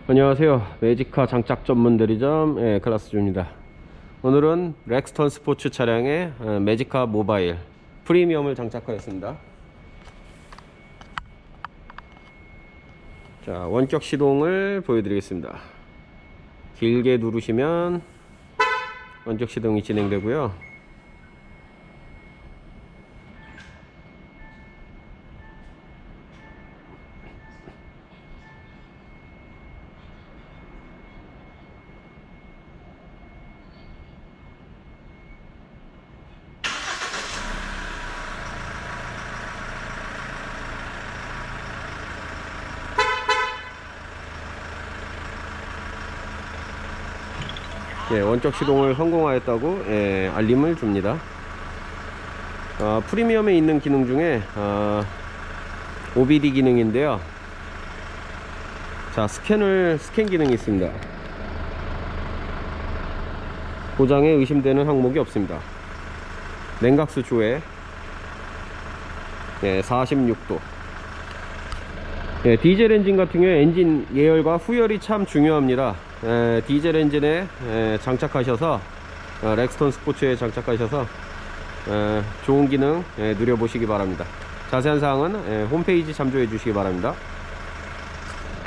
안녕하세요. 매지카 장착 전문 대리점 클라스주입니다. 오늘은 렉스턴 스포츠 차량에 매지카 모바일 프리미엄을 장착하였습니다. 자, 원격 시동을 보여드리겠습니다. 길게 누르시면 원격 시동이 진행되고요. 원격 시동을 성공하였다고 알림을 줍니다. 프리미엄에 있는 기능 중에 OBD 기능인데요. 자, 스캔 기능이 있습니다. 고장에 의심되는 항목이 없습니다. 냉각수 조회 46도. 디젤 엔진 같은 경우에 엔진 예열과 후열이 참 중요합니다. 디젤 엔진에 장착하셔서 렉스턴 스포츠에 장착하셔서 좋은 기능 누려보시기 바랍니다. 자세한 사항은 홈페이지 참조해 주시기 바랍니다.